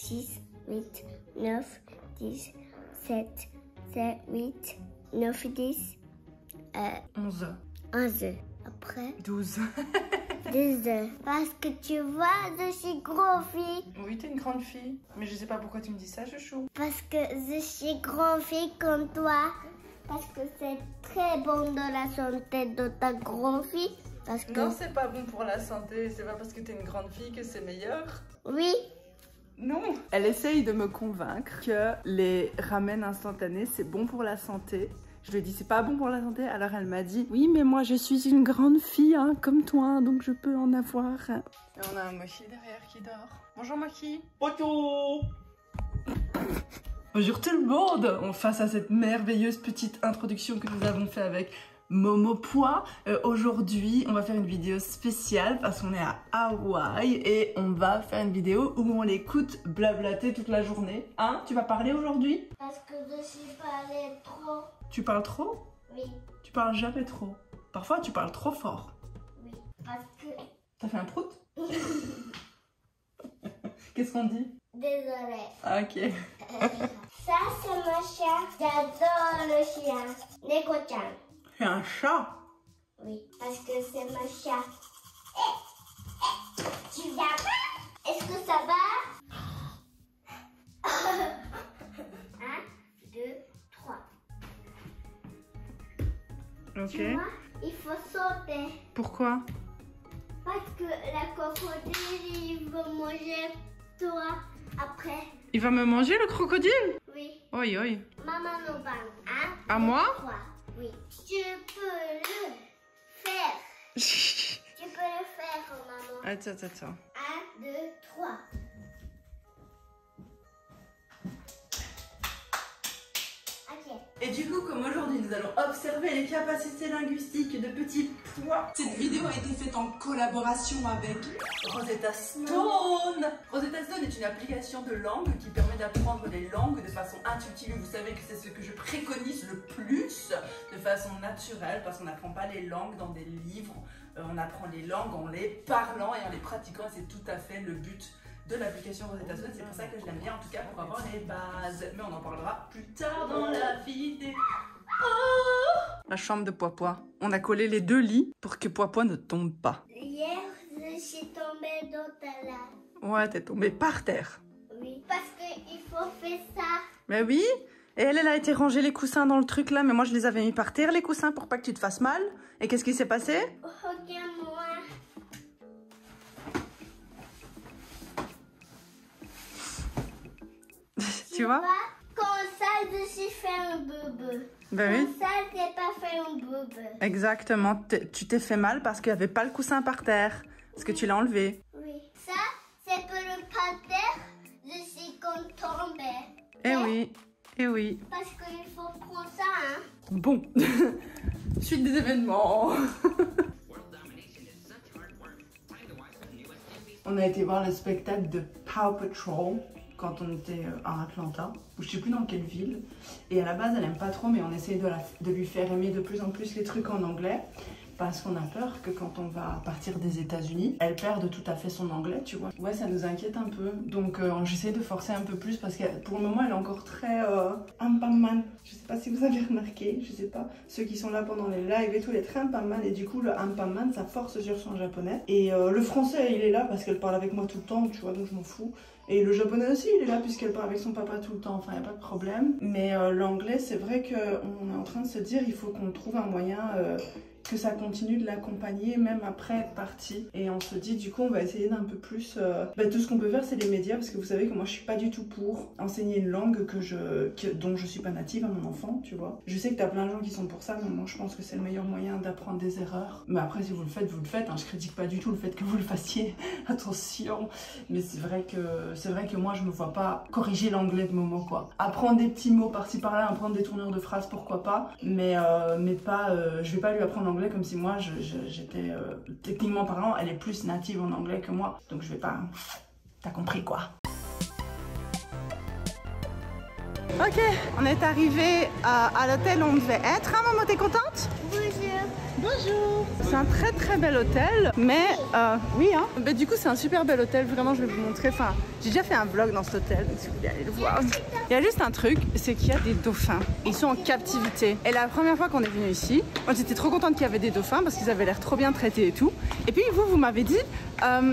6, 8, 9, 10, 7, 8, 9, 10, 11. 11. Après 12. 12. Parce que tu vois, je suis grande fille. Oui, t'es une grande fille. Mais je sais pas pourquoi tu me dis ça, chouchou. Parce que je suis grande fille comme toi. Parce que c'est très bon de la santé de ta grande fille. Parce que... Non, c'est pas bon pour la santé. C'est pas parce que t'es une grande fille que c'est meilleur. Oui. Non. Elle essaye de me convaincre que les ramen instantanés, c'est bon pour la santé. Je lui ai dit, c'est pas bon pour la santé. Alors elle m'a dit, oui, mais moi je suis une grande fille, hein, comme toi, donc je peux en avoir. Et on a un Mochi derrière qui dort. Bonjour Mochi. Bonjour. Bonjour tout le monde. Face à cette merveilleuse petite introduction que nous avons fait avec Momopois. Aujourd'hui, on va faire une vidéo spéciale parce qu'on est à Hawaï et on va faire une vidéo où on l'écoute blablater toute la journée. Hein? Tu vas parler aujourd'hui? Parce que je suis parlé trop. Tu parles trop? Oui. Tu parles jamais trop. Parfois, tu parles trop fort. Oui. Parce que... T'as fait un prout? Qu'est-ce qu'on dit? Désolée. Ah, ok. Ça, c'est mon chien. J'adore le chien. Neko-chan. C'est un chat? Oui, parce que c'est mon chat. Tu viens pas? Est-ce que ça va? 1, 2, 3. Ok. Tu vois, il faut sauter. Pourquoi? Parce que la crocodile, il va manger toi après. Il va me manger le crocodile? Oui. Oi, oi. Maman nous parle. 1, À moi? 3. Oui. Tu peux le faire. Tu peux le faire, maman. Attends. 1, 2, 3. Ok. Et du coup, comme aujourd'hui nous allons observer les capacités linguistiques de petits pois, cette vidéo a été faite en collaboration avec Rosetta Stone. Rosetta Stone est une application de langue qui permet d'apprendre les langues de façon intuitive. Vous savez que c'est ce que je préconise le plus, de façon naturelle, parce qu'on n'apprend pas les langues dans des livres. On apprend les langues en les parlant et en les pratiquant. C'est tout à fait le but de l'application Rosetta Stone, c'est pour ça que je l'aime bien, en tout cas pour avoir les bases. Mais on en parlera plus tard dans la vidéo. Oh, la chambre de Pois. On a collé les deux lits pour que Pois ne tombe pas. Hier, je suis tombée dans ta lave. Ouais, t'es tombée par terre. Oui, parce qu'il faut faire ça. Mais oui, et elle a été ranger les coussins dans le truc là, mais moi je les avais mis par terre les coussins pour pas que tu te fasses mal. Et qu'est-ce qui s'est passé? Regarde-moi. Tu vois? Comme ça, je suis fait un bebe. Ben oui. Comme ça, t'es pas fait un bebe. Exactement, tu t'es fait mal parce qu'il n'y avait pas le coussin par terre. Parce que tu l'as enlevé. Oui. Ça, c'est pour le pater. Je suis contente. Eh oui, eh oui. Parce qu'il faut prendre ça, hein. Bon, suite des événements. On a été voir le spectacle de Paw Patrol quand on était à Atlanta, ou je sais plus dans quelle ville. Et à la base, elle aime pas trop, mais on essayait de lui faire aimer de plus en plus les trucs en anglais. Parce qu'on a peur que quand on va partir des États-Unis, elle perde tout à fait son anglais, tu vois. Ouais, ça nous inquiète un peu. Donc j'essaie de forcer un peu plus parce que pour le moment, elle est encore très ampaman. Je sais pas si vous avez remarqué, je sais pas. Ceux qui sont là pendant les lives et tout, elle est très ampaman. Et du coup, le ampaman, ça force sur son japonais. Et le français, il est là parce qu'elle parle avec moi tout le temps, tu vois, donc je m'en fous. Et le japonais aussi, il est là puisqu'elle parle avec son papa tout le temps, enfin, il n'y a pas de problème. Mais l'anglais, c'est vrai qu'on est en train de se dire, il faut qu'on trouve un moyen que ça continue de l'accompagner même après être partie. Et on se dit, du coup, on va essayer d'un peu plus... tout ce qu'on peut faire, c'est les médias, parce que vous savez que moi, je suis pas du tout pour enseigner une langue dont je suis pas native à mon enfant, tu vois. Je sais que t'as plein de gens qui sont pour ça, mais moi, je pense que c'est le meilleur moyen d'apprendre des erreurs. Mais après, si vous le faites, vous le faites. Hein. Je critique pas du tout le fait que vous le fassiez. Attention. Mais c'est vrai que moi, je me vois pas corriger l'anglais de Momo, quoi. Apprendre des petits mots par-ci par-là, apprendre des tournures de phrases, pourquoi pas. Mais pas... je vais pas lui apprendre l'anglais comme si moi, j'étais... techniquement parlant, elle est plus native en anglais que moi. Donc je vais pas... T'as compris, quoi. Ok, on est arrivé à l'hôtel où on devait être. Hein, maman, t'es contente? Bonjour. Bonjour. C'est un très bel hôtel, mais oui hein. Mais du coup c'est un super bel hôtel, vraiment je vais vous montrer. Enfin, j'ai déjà fait un vlog dans cet hôtel, donc si vous voulez aller le voir. Il y a juste un truc, c'est qu'il y a des dauphins. Ils sont en captivité. Et la première fois qu'on est venu ici, moi j'étais trop contente qu'il y avait des dauphins parce qu'ils avaient l'air trop bien traités et tout. Et puis vous m'avez dit,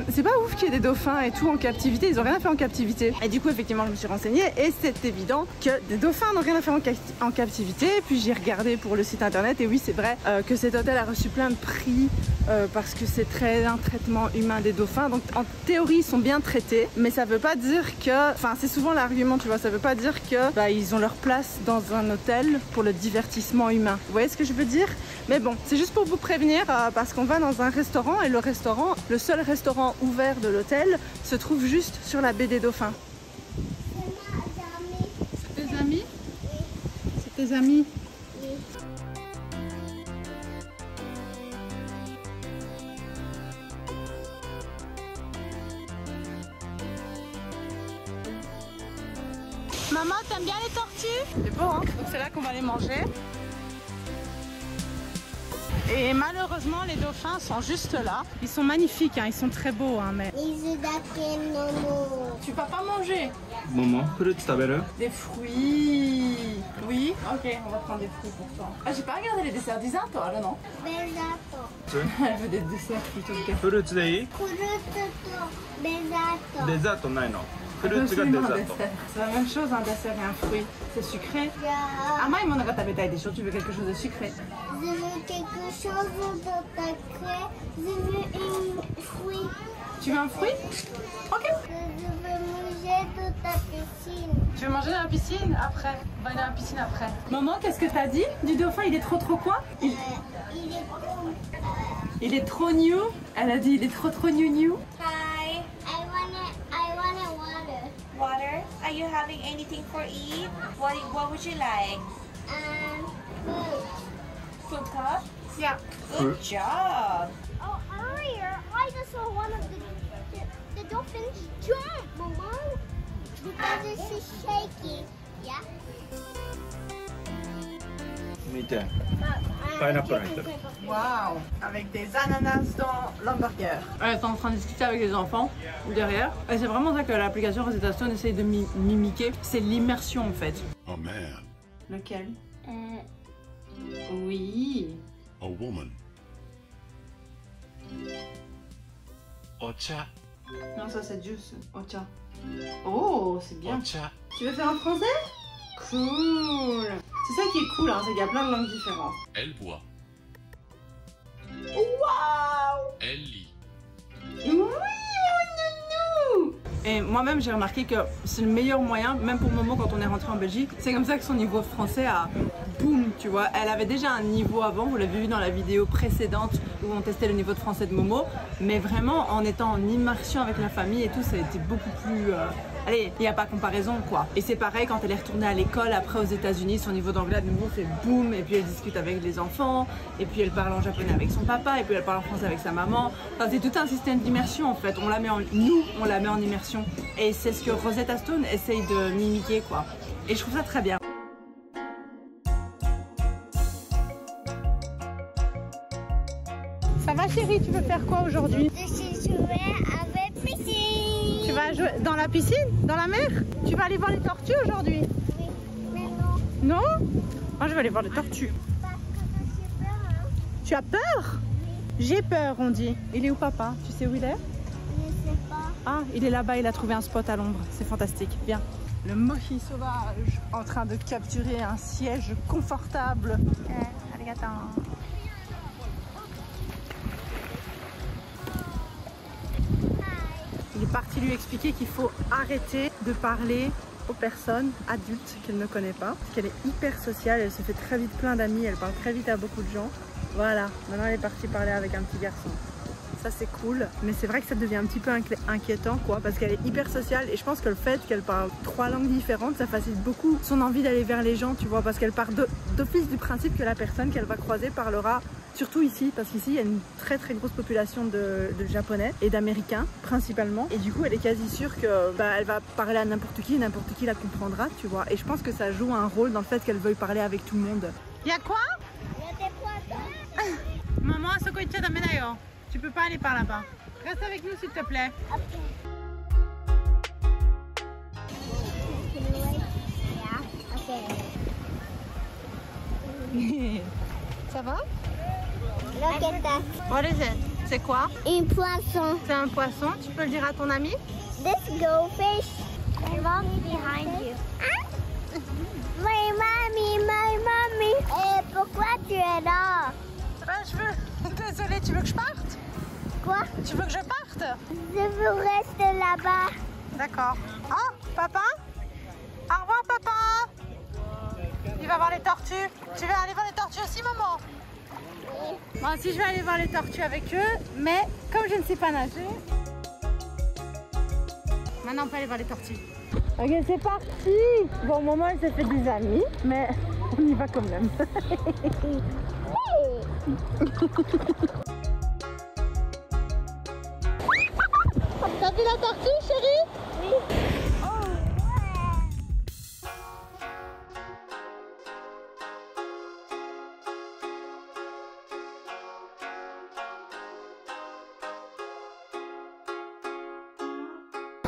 c'est pas ouf qu'il y ait des dauphins et tout en captivité, ils ont rien à faire en captivité. Et du coup effectivement je me suis renseignée et c'est évident que des dauphins n'ont rien à faire en captivité. Puis j'ai regardé pour le site internet et oui c'est vrai que cet hôtel a reçu plein de prix parce que c'est un traitement humain des dauphins. Donc en théorie ils sont bien traités, mais ça veut pas dire que, enfin c'est souvent l'argument tu vois, ça veut pas dire que ils ont leur place dans un hôtel pour le divertissement humain. Vous voyez ce que je veux dire? Mais bon, c'est juste pour vous prévenir parce qu'on va dans un restaurant et le seul restaurant ouvert de l'hôtel se trouve juste sur la baie des Dauphins. C'est tes amis? C'est tes amis? Maman, t'aimes bien les tortues? C'est beau hein? Donc c'est là qu'on va les manger. Et malheureusement les dauphins sont juste là. Ils sont magnifiques, hein, ils sont très beaux hein, mais... Tu vas pas manger? Momo, fruits taberu? Des fruits. Oui? Ok, on va prendre des fruits pour toi. Ah j'ai pas regardé les desserts d'isato, alors non? Elle veut des desserts plutôt que... Fruits deいい? Dessertないの? Absolument un dessert. C'est la même chose un dessert et un fruit. C'est sucré. Amai mono ga tabetai desho. Tu veux quelque chose de sucré? Je veux quelque chose de sucré. Je veux un fruit. Tu veux un fruit? Ok. Je veux manger de ta piscine. Tu veux manger dans la piscine après? On va aller dans la piscine après. Maman, qu'est-ce que t'as dit du dauphin? Il est trop quoi? Il est trop new. Elle a dit il est trop new. Hi, I want water. water. Are you having anything for eat? What would you like? Food. Fruit cup? Yeah. Good job. Oh, earlier I just saw one of the dolphins jump, Mama, because it's shaking. Yeah. 見て、パイナップル入ってる。 Waouh. Avec des ananas dans l'hamburger. Elle est en train de discuter avec les enfants derrière. Et c'est vraiment ça que l'application Rosetta Stone essaye de mimiquer. C'est l'immersion en fait. A man, Lequel? Oui. a woman, Ocha, Non, ça c'est juice. Ocha. Oh, c'est bien. ocha. Tu veux faire en français? Cool. C'est ça qui est cool, hein, c'est qu'il y a plein de langues différentes. elle boit, Waouh! elle lit, Oui, mon nounou! Et moi-même, j'ai remarqué que c'est le meilleur moyen, même pour Momo quand on est rentré en Belgique. C'est comme ça que son niveau de français a boum, tu vois. Elle avait déjà un niveau avant, vous l'avez vu dans la vidéo précédente où on testait le niveau de français de Momo. Mais vraiment, en étant en immersion avec la famille et tout, ça a été beaucoup plus... Allez, il n'y a pas comparaison quoi. Et c'est pareil quand elle est retournée à l'école après aux États-Unis, son niveau d'anglais de nouveau fait boum, et puis elle discute avec les enfants, et puis elle parle en japonais avec son papa, et puis elle parle en français avec sa maman. Enfin, c'est tout un système d'immersion en fait. On la met en immersion. Et c'est ce que Rosetta Stone essaye de mimiquer quoi. Et je trouve ça très bien. Ça va chérie, tu veux faire quoi aujourd'hui? Je suis jouée avec piscine. Tu vas jouer dans la piscine? Dans la mer? Tu vas aller voir les tortues aujourd'hui? Oui, mais non. Non? Moi je vais aller voir les tortues. Parce que j'ai peur. Hein. Tu as peur? J'ai peur on dit. Il est où papa? Tu sais où il est? Je sais pas. Ah, il est là-bas, il a trouvé un spot à l'ombre. C'est fantastique, viens. Le mochi sauvage en train de capturer un siège confortable. Arigato. Il est parti lui expliquer qu'il faut arrêter de parler aux personnes adultes qu'elle ne connaît pas. Parce qu'elle est hyper sociale, elle se fait très vite plein d'amis, elle parle très vite à beaucoup de gens. Voilà, maintenant elle est partie parler avec un petit garçon. Ça c'est cool, mais c'est vrai que ça devient un petit peu inquiétant quoi, parce qu'elle est hyper sociale et je pense que le fait qu'elle parle 3 langues différentes, ça facilite beaucoup son envie d'aller vers les gens, tu vois, parce qu'elle part d'office du principe que la personne qu'elle va croiser parlera, surtout ici, parce qu'ici il y a une très grosse population de japonais et d'américains principalement, et du coup elle est quasi sûre que elle va parler à n'importe qui la comprendra, tu vois, et je pense que ça joue un rôle dans le fait qu'elle veuille parler avec tout le monde. Il y a quoi? Il y a des poissons. Maman, Sokoichi damena yo. Tu peux pas aller par là-bas. Reste avec nous s'il te plaît. Ça va? Look at that. What is it? C'est quoi? Une poisson. C'est un poisson. Tu peux le dire à ton ami? This goldfish. Look behind you. Hein? My mommy. Et pourquoi tu es là? Je veux. Désolée, tu veux que je parte? Quoi? Tu veux que je parte? Je veux rester là-bas. D'accord. Ah, papa? Au revoir, papa. Il va voir les tortues. Tu veux aller voir les tortues aussi, maman? Oui. Moi aussi, je vais aller voir les tortues avec eux, mais comme je ne sais pas nager, maintenant on peut aller voir les tortues. Ok, c'est parti. Bon, maman, elle s'est fait des amis, mais on y va quand même. T'as vu la tortue, chérie? Oui.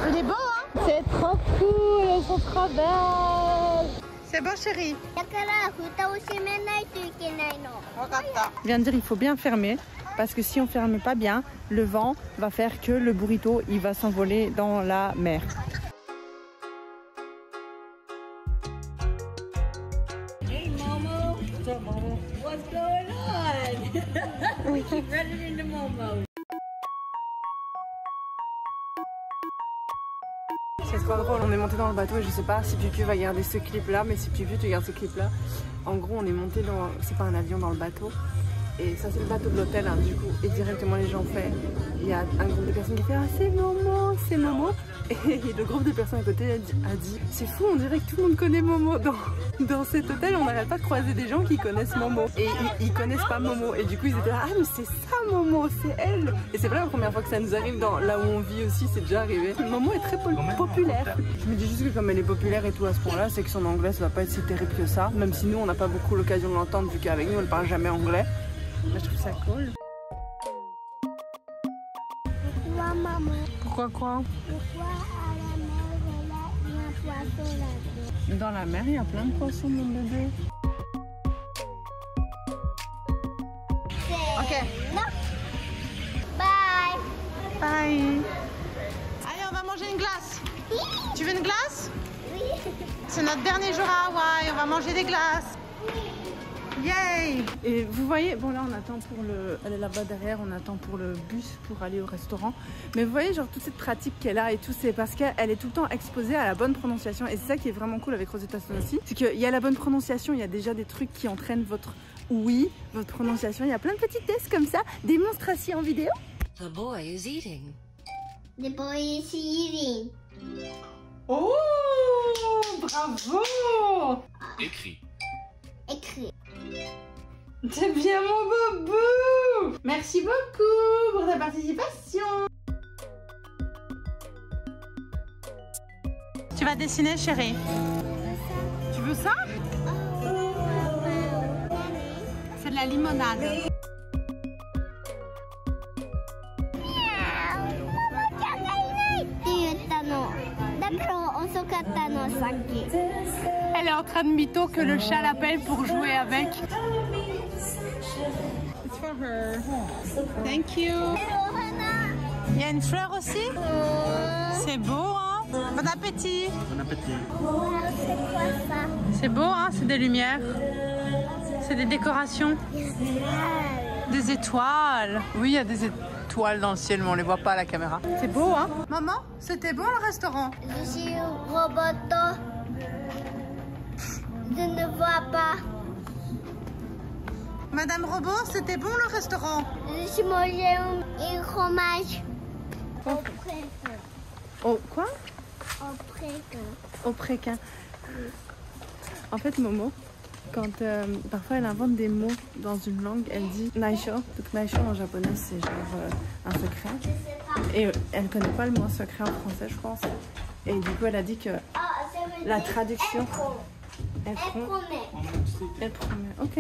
Il est beau, hein? C'est trop cool, elles sont trop belles. C'est beau, chérie. Je viens de dire il faut bien fermer parce que si on ferme pas bien, le vent va faire que le burrito il va s'envoler dans la mer. Hey Momo. What's up, Momo? What's going on? We keep running into Momo. C'est trop drôle, on est monté dans le bateau et je sais pas si Pipi va garder ce clip là, mais si Pipi tu gardes ce clip là, en gros on est monté dans, c'est pas un avion, dans le bateau, et ça c'est le bateau de l'hôtel hein, du coup, et directement les gens fait, il y a un groupe de personnes qui fait ah c'est Momo, et le groupe de personnes à côté a dit c'est fou, on dirait que tout le monde connaît Momo dans cet hôtel, on n'arrête pas de croiser des gens qui connaissent Momo et ils connaissent pas Momo, et du coup ils étaient là ah mais c'est ça Momo, c'est elle, et c'est pas la première fois que ça nous arrive dans là où on vit aussi, c'est déjà arrivé. Momo est très populaire. Je me dis juste que comme elle est populaire et tout à ce point là, c'est que son anglais ça va pas être si terrible que ça, même si nous on n'a pas beaucoup l'occasion de l'entendre vu qu'avec nous elle parle jamais anglais. Mais je trouve ça cool. Pourquoi maman? Pourquoi quoi? Pourquoi à la mer il y a un poisson là-dedans? Dans la mer il y a plein de poissons mon bébé. Ok. Non. Bye. Bye. Allez on va manger une glace. Tu veux une glace? Oui. C'est notre dernier jour à Hawaï, on va manger des glaces. Yay! Et vous voyez, bon là on attend pour le... Elle est là-bas derrière, on attend pour le bus pour aller au restaurant. Mais vous voyez genre toute cette pratique qu'elle a et tout, c'est parce qu'elle est tout le temps exposée à la bonne prononciation. Et c'est ça qui est vraiment cool avec Rosetta Stone aussi. C'est qu'il y a la bonne prononciation, il y a déjà des trucs qui entraînent votre oui, votre prononciation. Il y a plein de petits tests comme ça, démonstration en vidéo. The boy is eating. The boy is eating. Oh! Bravo! Écrit. Écrit. C'est bien mon boubou! Merci beaucoup pour ta participation! Tu vas dessiner, chérie? Tu veux ça? C'est de la limonade. Elle est en train de mytho que le chat l'appelle pour jouer avec. It's for her. Thank you. Il y a une fleur aussi? C'est beau, hein? Bon appétit. Bon appétit. C'est quoi ça? C'est beau, hein? C'est des lumières. C'est des décorations. Des étoiles. Oui, il y a des étoiles dans le ciel, mais on les voit pas à la caméra. C'est beau, hein? Maman, c'était bon le restaurant? Je suis Roboto. Je ne vois pas. Madame Robot, c'était bon le restaurant? Je suis mangé un fromage. Au préquin. Oh, quoi? Au préquin. Au préquin. En fait, Momo, quand parfois elle invente des mots dans une langue, elle dit naisho. Donc naisho en japonais c'est genre un secret. Et elle connaît pas le mot secret en français je pense. Et du coup elle a dit que la traduction... Elle promet. Ok.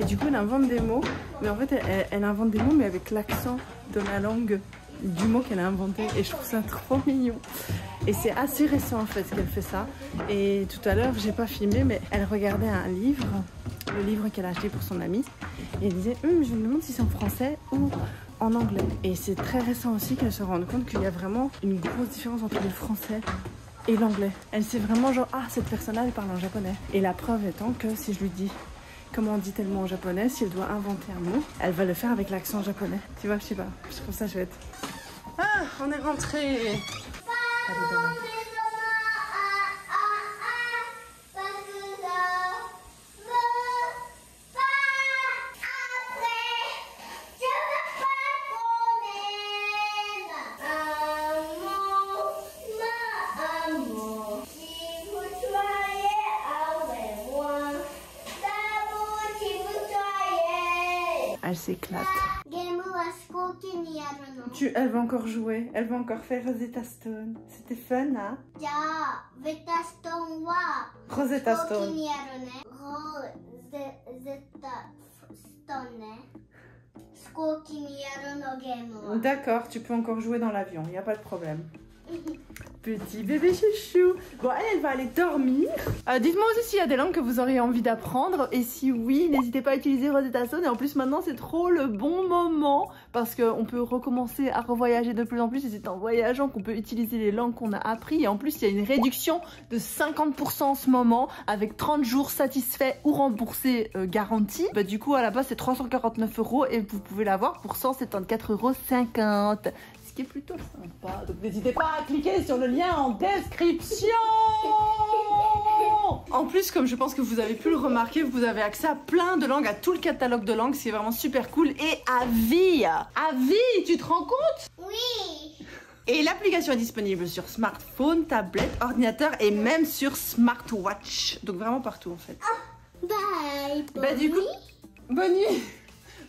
Et du coup, elle invente des mots. Mais en fait, elle invente des mots, mais avec l'accent de la langue du mot qu'elle a inventé. Et je trouve ça trop mignon. Et c'est assez récent en fait qu'elle fait ça. Et tout à l'heure, j'ai pas filmé, mais elle regardait un livre, le livre qu'elle a acheté pour son amie. Et elle disait, je me demande si c'est en français ou en anglais. Et c'est très récent aussi qu'elle se rende compte qu'il y a vraiment une grosse différence entre le français et l'anglais. Elle sait vraiment genre, ah, cette personne-là, elle parle en japonais. Et la preuve étant que si je lui dis comment on dit tel mot en japonais, si elle doit inventer un mot, elle va le faire avec l'accent japonais. Tu vois, je sais pas, je trouve ça chouette. Ah, on est rentré. Elle s'éclate. Elle va encore jouer, elle va encore faire Rosetta Stone. C'était fun, hein? Rosetta Stone. D'accord, tu peux encore jouer dans l'avion, il n'y a pas de problème. Petit bébé chouchou. Bon, elle va aller dormir. Dites-moi aussi s'il y a des langues que vous auriez envie d'apprendre. Et si oui, n'hésitez pas à utiliser Rosetta Stone. Et en plus, maintenant, c'est trop le bon moment. Parce qu'on peut recommencer à revoyager de plus en plus. Et c'est en voyageant qu'on peut utiliser les langues qu'on a appris. Et en plus, il y a une réduction de 50% en ce moment. Avec 30 jours satisfaits ou remboursés garantis. Bah, du coup, à la base, c'est 349 €. Et vous pouvez l'avoir pour 174,50 €. Ce qui est plutôt sympa. Donc n'hésitez pas à cliquer sur le lien en description. En plus, comme je pense que vous avez pu le remarquer, vous avez accès à plein de langues, à tout le catalogue de langues, ce qui est vraiment super cool. Et à vie. À vie, tu te rends compte? Oui. Et l'application est disponible sur smartphone, tablette, ordinateur et même sur smartwatch. Donc vraiment partout en fait. Bye. Bah du coup, bonne nuit.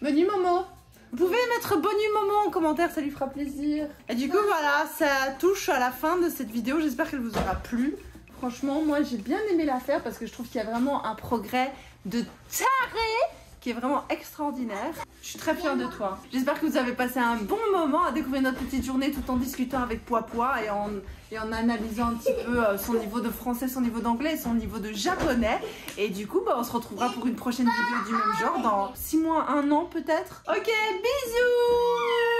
Bonne nuit Momo. Vous pouvez mettre bonne nuit Momo en commentaire, ça lui fera plaisir. Et du coup voilà, ça touche à la fin de cette vidéo. J'espère qu'elle vous aura plu. Franchement, moi j'ai bien aimé la faire parce que je trouve qu'il y a vraiment un progrès de taré qui est vraiment extraordinaire. Je suis très fière de toi. J'espère que vous avez passé un bon moment à découvrir notre petite journée tout en discutant avec Poipois et en analysant un petit peu son niveau de français, son niveau d'anglais et son niveau de japonais. Et du coup, bah, on se retrouvera pour une prochaine vidéo du même genre dans 6 mois, 1 an peut-être. Ok, bisous!